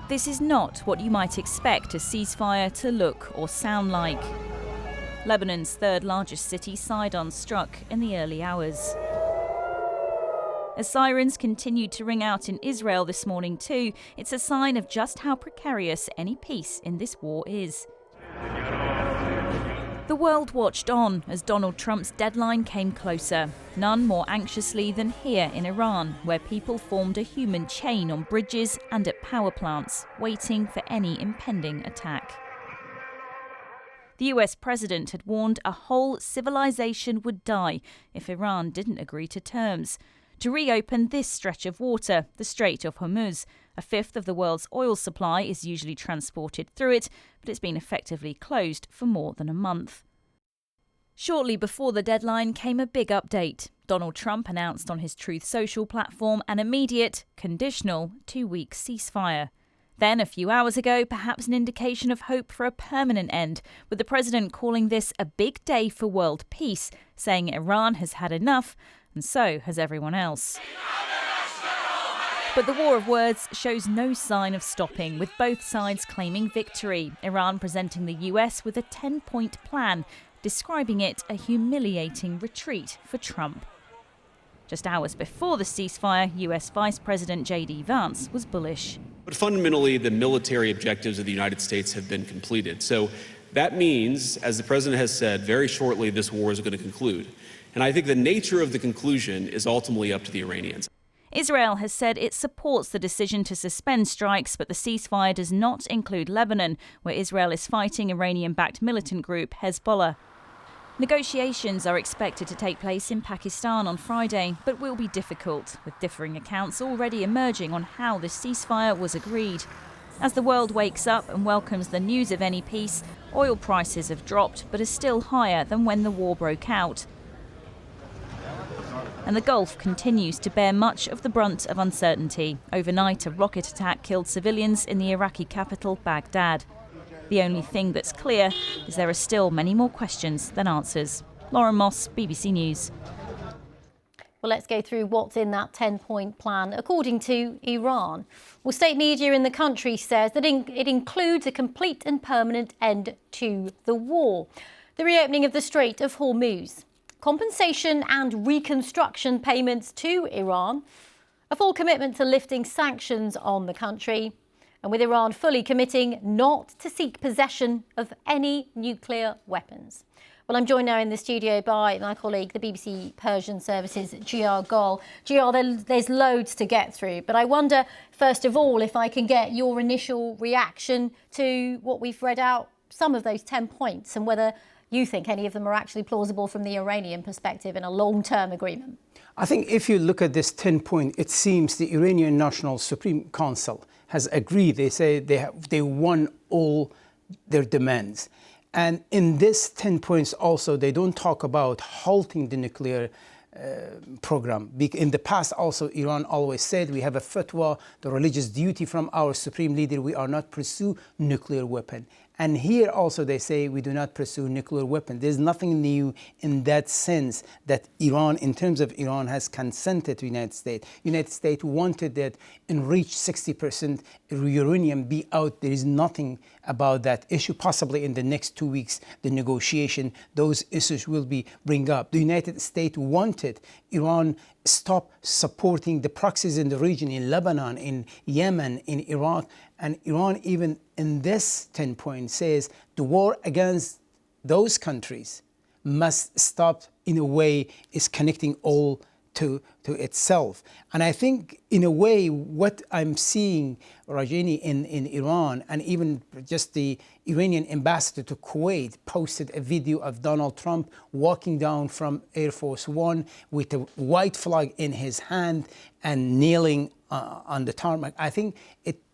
This is not what you might expect a ceasefire to look or sound like. Lebanon's third largest city, Sidon, struck in the early hours. As sirens continued to ring out in Israel this morning too, it's a sign of just how precarious any peace in this war is. The world watched on as Donald Trump's deadline came closer, none more anxiously than here in Iran, where people formed a human chain on bridges and at power plants, waiting for any impending attack. The US president had warned a whole civilization would die if Iran didn't agree to terms to reopen this stretch of water, the Strait of Hormuz. A fifth of the world's oil supply is usually transported through it, but it's been effectively closed for more than a month. Shortly before the deadline came a big update. Donald Trump announced on his Truth Social platform an immediate, conditional 2-week ceasefire. Then, a few hours ago, perhaps an indication of hope for a permanent end, with the president calling this a big day for world peace, saying Iran has had enough, and so has everyone else. But the war of words shows no sign of stopping, with both sides claiming victory. Iran presenting the US with a 10-point plan, describing it a humiliating retreat for Trump. Just hours before the ceasefire, US Vice President J.D. Vance was bullish. But fundamentally, the military objectives of the United States have been completed. So that means, as the president has said, very shortly this war is going to conclude. And I think the nature of the conclusion is ultimately up to the Iranians. Israel has said it supports the decision to suspend strikes, but the ceasefire does not include Lebanon, where Israel is fighting Iranian-backed militant group Hezbollah. Negotiations are expected to take place in Pakistan on Friday, but will be difficult, with differing accounts already emerging on how the ceasefire was agreed. As the world wakes up and welcomes the news of any peace, oil prices have dropped but are still higher than when the war broke out. And the Gulf continues to bear much of the brunt of uncertainty. Overnight, a rocket attack killed civilians in the Iraqi capital, Baghdad. The only thing that's clear is there are still many more questions than answers. Lauren Moss, BBC News. Well, let's go through what's in that 10-point plan. According to Iran, well, state media in the country says that it includes a complete and permanent end to the war, the reopening of the Strait of Hormuz, compensation and reconstruction payments to Iran, a full commitment to lifting sanctions on the country, and with Iran fully committing not to seek possession of any nuclear weapons. Well, I'm joined now in the studio by my colleague, the BBC Persian Services, Gia Gol. Gia, there's loads to get through, but I wonder, first of all, if I can get your initial reaction to what we've read out, some of those 10 points, and whether you think any of them are actually plausible from the Iranian perspective in a long-term agreement. I think if you look at this 10-point, it seems the Iranian National Supreme Council has agreed. They say they won all their demands. And in this 10 points also, they don't talk about halting the nuclear program. In the past also, Iran always said we have a fatwa, the religious duty from our supreme leader, we are not pursue nuclear weapon. And here also they say we do not pursue nuclear weapon. There's nothing new in that sense that Iran, in terms of Iran, has consented to United States. United States wanted that enriched 60% uranium be out. There is nothing about that issue. Possibly in the next 2 weeks, the negotiation, those issues will be bring up. The United States wanted Iran stop supporting the proxies in the region, in Lebanon, in Yemen, in Iraq. And Iran, even in this 10 point, says the war against those countries must stop. In a way, is connecting all to itself. And I think, in a way, what I'm seeing, Rajini, in Iran, and even just the Iranian ambassador to Kuwait posted a video of Donald Trump walking down from Air Force One with a white flag in his hand and kneeling on the tarmac. I think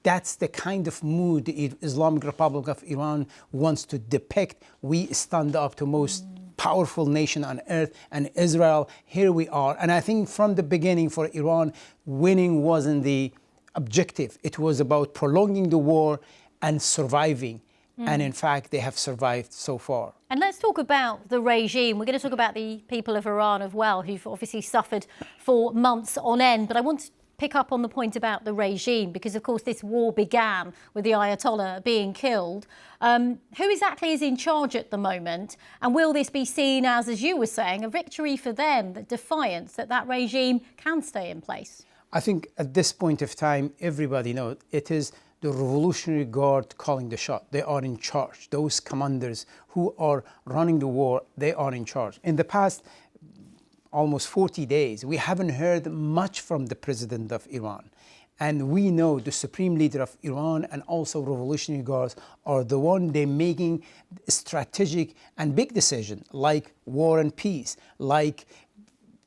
that's the kind of mood the Islamic Republic of Iran wants to depict. We stand up to most powerful nation on earth, and Israel, here we are. And I think from the beginning for Iran, winning wasn't the objective. It was about prolonging the war and surviving. And in fact, they have survived so far. And let's talk about the regime. We're going to talk about the people of Iran as well, who've obviously suffered for months on end. But I want to pick up on the point about the regime, because of course this war began with the Ayatollah being killed. Who exactly is in charge at the moment? And will this be seen as you were saying, a victory for them, the defiance that that regime can stay in place? I think at this point of time, everybody knows it is the Revolutionary Guard calling the shot. They are in charge. Those commanders who are running the war, they are in charge. In the past almost 40 days, we haven't heard much from the president of Iran. And we know the supreme leader of Iran and also Revolutionary Guards are the one they're making strategic and big decisions like war and peace, like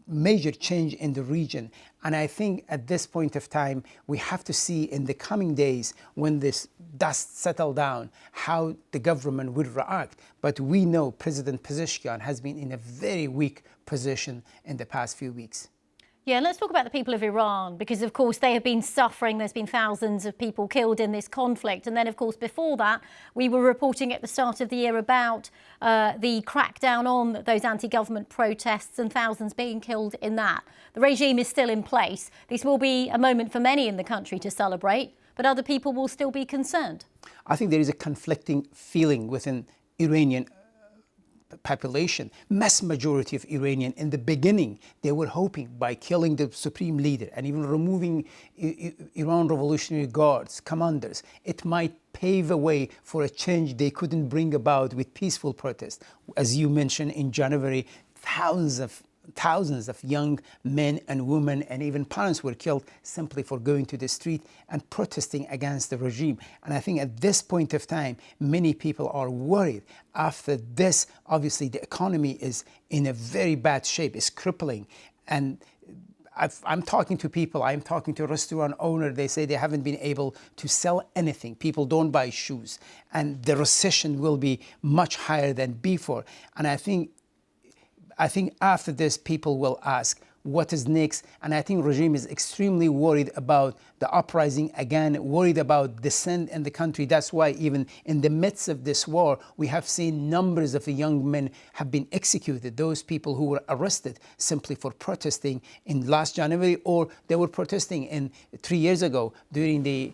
major change in the region. And I think at this point of time, we have to see in the coming days when this dust settles down, how the government will react. But we know President Pezeshkian has been in a very weak position in the past few weeks. Yeah, let's talk about the people of Iran, because of course they have been suffering. There's been thousands of people killed in this conflict. And then of course before that, we were reporting at the start of the year about the crackdown on those anti-government protests and thousands being killed in that. The regime is still in place. This will be a moment for many in the country to celebrate, but other people will still be concerned. I think there is a conflicting feeling within Iranian population. Mass majority of Iranian in the beginning, they were hoping by killing the supreme leader and even removing Iran Revolutionary Guards commanders, it might pave a way for a change they couldn't bring about with peaceful protest. As you mentioned, in January, thousands of young men and women and even parents were killed simply for going to the street and protesting against the regime. And I think at this point of time, many people are worried. After this, obviously, the economy is in a very bad shape, it's crippling. And I'm talking to people, I'm talking to a restaurant owner, they say they haven't been able to sell anything. People don't buy shoes. And the recession will be much higher than before. And I think after this, people will ask, what is next? And I think regime is extremely worried about the uprising again, worried about dissent in the country. That's why even in the midst of this war, we have seen numbers of young men have been executed. Those people who were arrested simply for protesting in last January, or they were protesting 3 years ago during the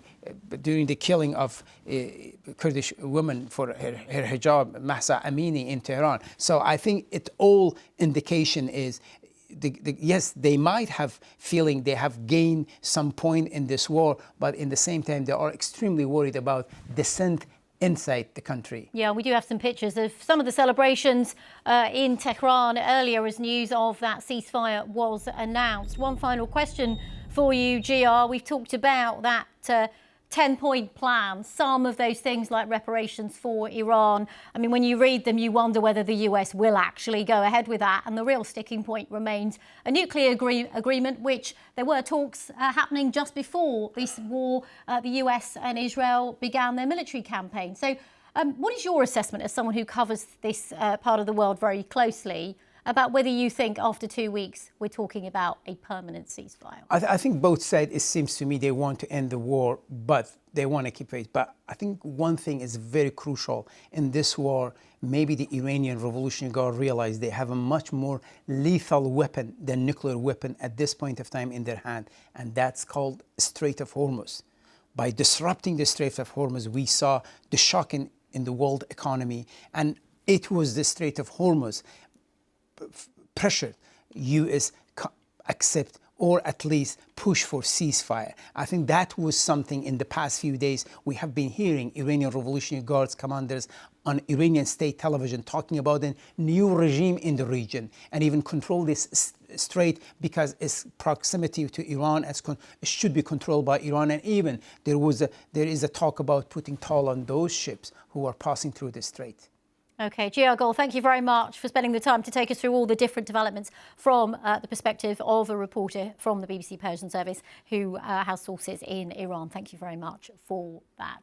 killing of a Kurdish woman for her hijab, Mahsa Amini, in Tehran. So I think all indication is yes, they might have feeling they have gained some point in this war, but in the same time, they are extremely worried about dissent inside the country. Yeah, we do have some pictures of some of the celebrations in Tehran earlier as news of that ceasefire was announced. One final question for you, GR. We've talked about that 10-point plan, some of those things like reparations for Iran. I mean, when you read them, you wonder whether the US will actually go ahead with that. And the real sticking point remains a nuclear agreement, which there were talks happening just before this war, the US and Israel began their military campaign. So what is your assessment as someone who covers this part of the world very closely about whether you think after 2 weeks we're talking about a permanent ceasefire? I think both sides, it seems to me, they want to end the war, but they want to keep it. But I think one thing is very crucial in this war. Maybe the Iranian Revolutionary Guard realize they have a much more lethal weapon than nuclear weapon at this point of time in their hand, and that's called Strait of Hormuz. By disrupting the Strait of Hormuz, we saw the shock in the world economy, and it was the Strait of Hormuz pressure US accept or at least push for ceasefire. I think that was something in the past few days we have been hearing Iranian Revolutionary Guards commanders on Iranian state television talking about a new regime in the region and even control this strait because its proximity to Iran it should be controlled by Iran. And even there is a talk about putting toll on those ships who are passing through the strait. OK, GR Gol, thank you very much for spending the time to take us through all the different developments from the perspective of a reporter from the BBC Persian Service who has sources in Iran. Thank you very much for that.